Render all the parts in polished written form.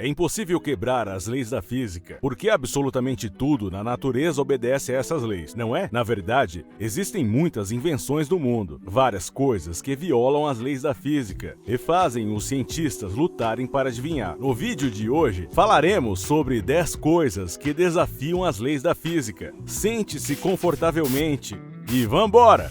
É impossível quebrar as leis da física, porque absolutamente tudo na natureza obedece a essas leis, não é? Na verdade, existem muitas invenções do mundo, várias coisas que violam as leis da física e fazem os cientistas lutarem para adivinhar. No vídeo de hoje, falaremos sobre 10 coisas que desafiam as leis da física. Sente-se confortavelmente e vambora!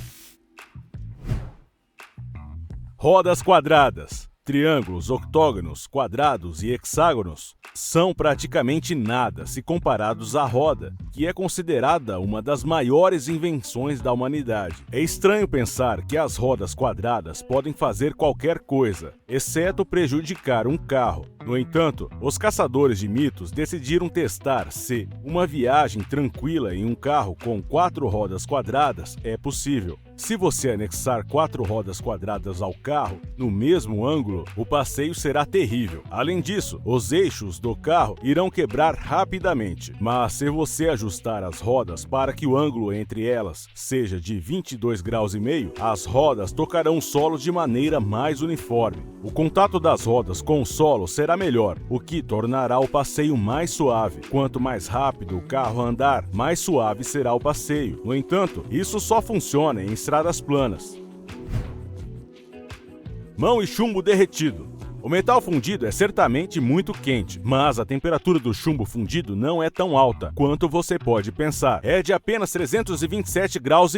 Rodas quadradas. Triângulos, octógonos, quadrados e hexágonos são praticamente nada se comparados à roda, que é considerada uma das maiores invenções da humanidade. É estranho pensar que as rodas quadradas podem fazer qualquer coisa, exceto prejudicar um carro. No entanto, os caçadores de mitos decidiram testar se uma viagem tranquila em um carro com 4 rodas quadradas é possível. Se você anexar 4 rodas quadradas ao carro, no mesmo ângulo, o passeio será terrível. Além disso, os eixos do carro irão quebrar rapidamente. Mas se você ajustar as rodas para que o ângulo entre elas seja de 22,5 graus, as rodas tocarão o solo de maneira mais uniforme. O contato das rodas com o solo será melhor, o que tornará o passeio mais suave. Quanto mais rápido o carro andar, mais suave será o passeio. No entanto, isso só funciona em estradas planas. Mão e chumbo derretido. O metal fundido é certamente muito quente, mas a temperatura do chumbo fundido não é tão alta quanto você pode pensar. É de apenas 327,5 graus.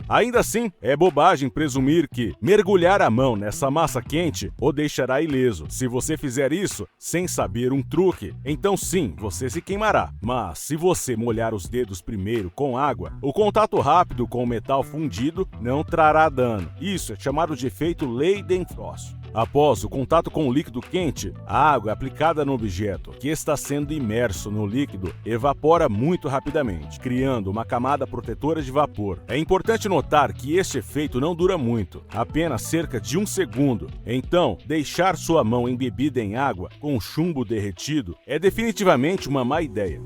Ainda assim, é bobagem presumir que mergulhar a mão nessa massa quente o deixará ileso. Se você fizer isso sem saber um truque, então sim, você se queimará. Mas se você molhar os dedos primeiro com água, o contato rápido com o metal fundido não trará dano. Isso é chamado de efeito Leidenfrost. Após o contato com o líquido quente, a água aplicada no objeto que está sendo imerso no líquido evapora muito rapidamente, criando uma camada protetora de vapor. É importante notar que este efeito não dura muito, apenas cerca de 1 segundo. Então, deixar sua mão embebida em água com chumbo derretido é definitivamente uma má ideia.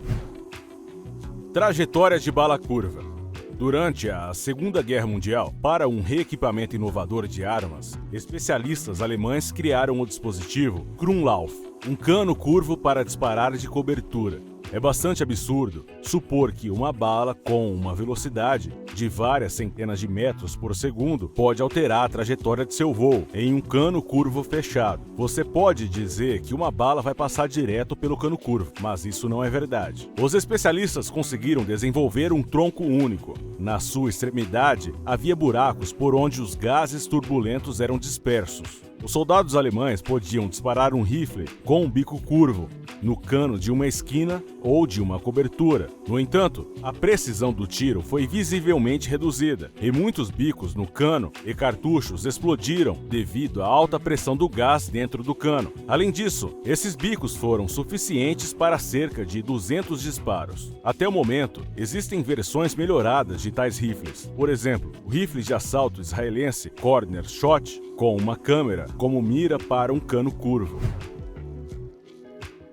Trajetória de bala curva. Durante a Segunda Guerra Mundial, para um reequipamento inovador de armas, especialistas alemães criaram o dispositivo Krummlauf, um cano curvo para disparar de cobertura. É bastante absurdo supor que uma bala com uma velocidade de várias centenas de metros por segundo pode alterar a trajetória de seu voo em um cano curvo fechado. Você pode dizer que uma bala vai passar direto pelo cano curvo, mas isso não é verdade. Os especialistas conseguiram desenvolver um tronco único. Na sua extremidade, havia buracos por onde os gases turbulentos eram dispersos. Os soldados alemães podiam disparar um rifle com um bico curvo no cano de uma esquina ou de uma cobertura. No entanto, a precisão do tiro foi visivelmente reduzida e muitos bicos no cano e cartuchos explodiram devido à alta pressão do gás dentro do cano. Além disso, esses bicos foram suficientes para cerca de 200 disparos. Até o momento, existem versões melhoradas de tais rifles. Por exemplo, o rifle de assalto israelense Corner Shot, com uma câmera como mira para um cano curvo.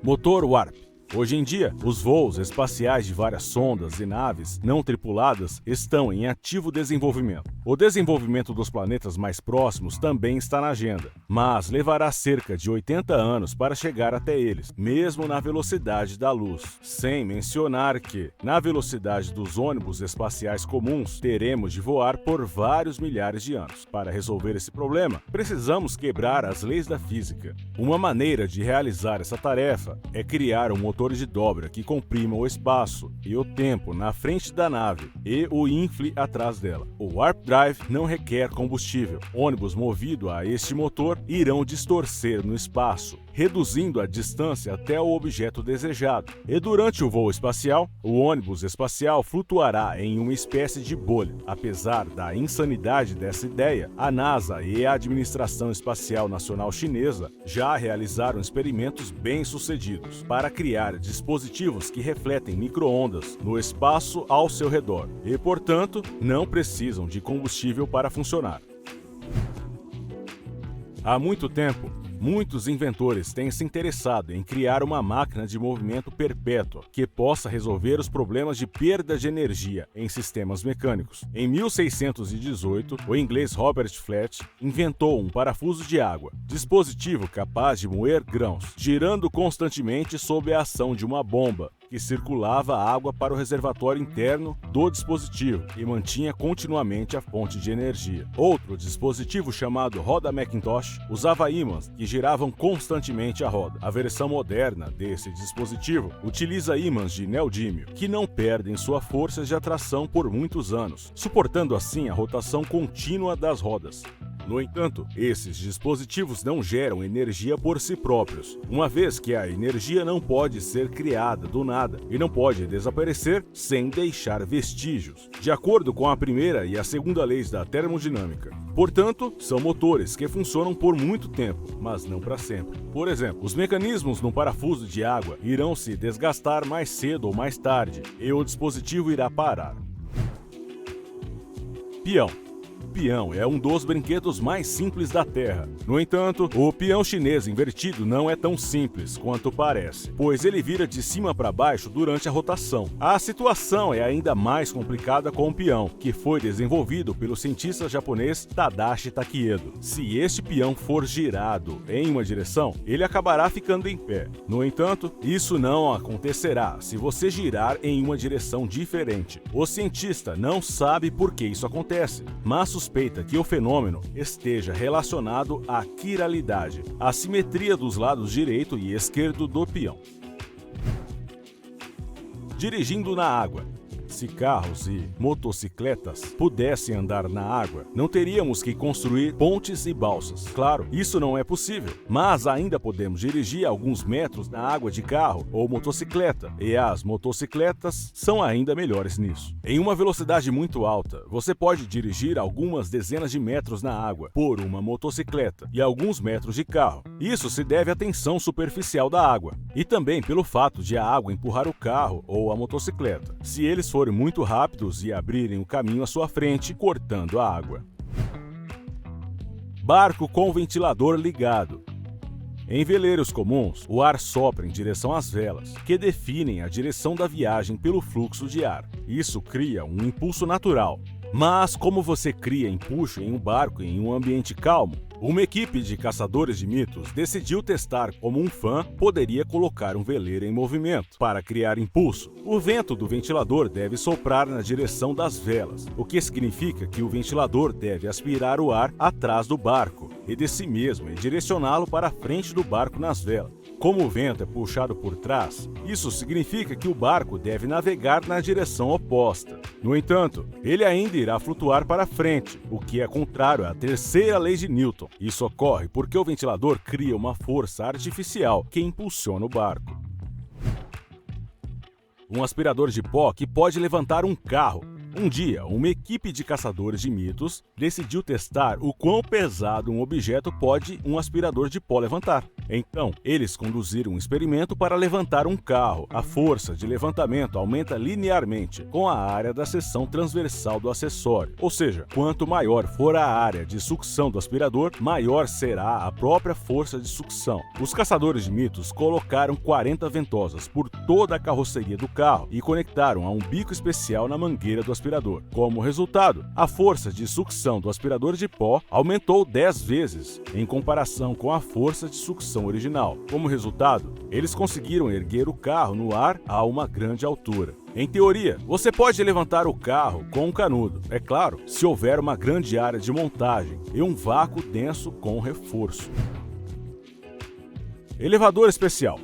Motor Warp. Hoje em dia, os voos espaciais de várias sondas e naves não tripuladas estão em ativo desenvolvimento. O desenvolvimento dos planetas mais próximos também está na agenda, mas levará cerca de 80 anos para chegar até eles, mesmo na velocidade da luz. Sem mencionar que, na velocidade dos ônibus espaciais comuns, teremos de voar por vários milhares de anos. Para resolver esse problema, precisamos quebrar as leis da física. Uma maneira de realizar essa tarefa é criar um motor de dobra que comprima o espaço e o tempo na frente da nave e o infle atrás dela. O Warp Drive não requer combustível. Ônibus movidos a este motor irão distorcer no espaço, reduzindo a distância até o objeto desejado. E durante o voo espacial, o ônibus espacial flutuará em uma espécie de bolha. Apesar da insanidade dessa ideia, a NASA e a Administração Espacial Nacional Chinesa já realizaram experimentos bem-sucedidos para criar dispositivos que refletem micro-ondas no espaço ao seu redor e, portanto, não precisam de combustível para funcionar. Há muito tempo, Muitos inventores têm se interessado em criar uma máquina de movimento perpétua que possa resolver os problemas de perda de energia em sistemas mecânicos. Em 1618, o inglês Robert Flat inventou um parafuso de água, dispositivo capaz de moer grãos, girando constantemente sob a ação de uma bomba que circulava água para o reservatório interno do dispositivo e mantinha continuamente a fonte de energia. Outro dispositivo chamado roda Macintosh usava ímãs que giravam constantemente a roda. A versão moderna desse dispositivo utiliza ímãs de neodímio, que não perdem sua força de atração por muitos anos, suportando assim a rotação contínua das rodas. No entanto, esses dispositivos não geram energia por si próprios, uma vez que a energia não pode ser criada do nada e não pode desaparecer sem deixar vestígios, de acordo com a primeira e a segunda leis da termodinâmica. Portanto, são motores que funcionam por muito tempo, mas não para sempre. Por exemplo, os mecanismos no parafuso de água irão se desgastar mais cedo ou mais tarde e o dispositivo irá parar. Peão. O peão é um dos brinquedos mais simples da Terra. No entanto, o peão chinês invertido não é tão simples quanto parece, pois ele vira de cima para baixo durante a rotação. A situação é ainda mais complicada com o peão, que foi desenvolvido pelo cientista japonês Tadashi Takiedo. Se este peão for girado em uma direção, ele acabará ficando em pé. No entanto, isso não acontecerá se você girar em uma direção diferente. O cientista não sabe por que isso acontece, mas suspeita que o fenômeno esteja relacionado à quiralidade, a simetria dos lados direito e esquerdo do peão. Dirigindo na água. Se carros e motocicletas pudessem andar na água, não teríamos que construir pontes e balsas. Claro, isso não é possível, mas ainda podemos dirigir alguns metros na água de carro ou motocicleta, e as motocicletas são ainda melhores nisso. Em uma velocidade muito alta, você pode dirigir algumas dezenas de metros na água por uma motocicleta e alguns metros de carro. Isso se deve à tensão superficial da água e também pelo fato de a água empurrar o carro ou a motocicleta, se eles forem muito rápidos e abrirem o caminho à sua frente, cortando a água. Barco com ventilador ligado. Em veleiros comuns, o ar sopra em direção às velas, que definem a direção da viagem pelo fluxo de ar. Isso cria um impulso natural. Mas como você cria empuxo em um barco em um ambiente calmo? Uma equipe de caçadores de mitos decidiu testar como um fã poderia colocar um veleiro em movimento. Para criar impulso, o vento do ventilador deve soprar na direção das velas, o que significa que o ventilador deve aspirar o ar atrás do barco e de si mesmo e direcioná-lo para a frente do barco nas velas. Como o vento é puxado por trás, isso significa que o barco deve navegar na direção oposta. No entanto, ele ainda irá flutuar para frente, o que é contrário à terceira lei de Newton. Isso ocorre porque o ventilador cria uma força artificial que impulsiona o barco. Um aspirador de pó que pode levantar um carro. Um dia, uma equipe de caçadores de mitos decidiu testar o quão pesado um objeto pode um aspirador de pó levantar. Então, eles conduziram um experimento para levantar um carro. A força de levantamento aumenta linearmente com a área da seção transversal do acessório. Ou seja, quanto maior for a área de sucção do aspirador, maior será a própria força de sucção. Os caçadores de mitos colocaram 40 ventosas por toda a carroceria do carro e conectaram a um bico especial na mangueira do aspirador. Como resultado, a força de sucção do aspirador de pó aumentou 10 vezes em comparação com a força de sucção original. Como resultado, eles conseguiram erguer o carro no ar a uma grande altura. Em teoria, você pode levantar o carro com um canudo, é claro, se houver uma grande área de montagem e um vácuo denso com reforço. Elevador especial.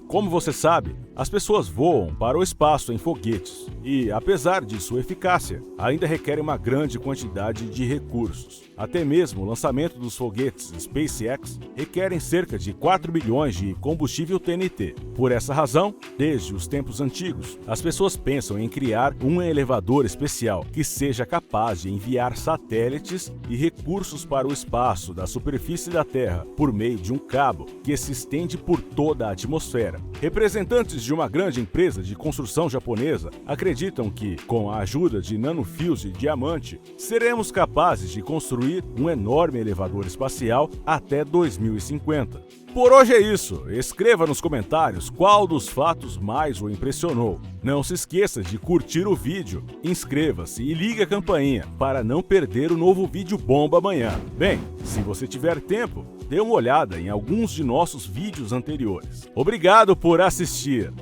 Como você sabe, as pessoas voam para o espaço em foguetes e, apesar de sua eficácia, ainda requerem uma grande quantidade de recursos. Até mesmo o lançamento dos foguetes SpaceX requerem cerca de 4 bilhões de combustível TNT. Por essa razão, desde os tempos antigos, as pessoas pensam em criar um elevador especial que seja capaz de enviar satélites e recursos para o espaço da superfície da Terra por meio de um cabo que se estende por toda a atmosfera. Representantes de uma grande empresa de construção japonesa acreditam que, com a ajuda de nanofios de diamante, seremos capazes de construir um enorme elevador espacial até 2050. Por hoje é isso. Escreva nos comentários qual dos fatos mais o impressionou. Não se esqueça de curtir o vídeo, inscreva-se e ligue a campainha para não perder o novo vídeo bomba amanhã. Bem, se você tiver tempo, dê uma olhada em alguns de nossos vídeos anteriores. Obrigado por assistir!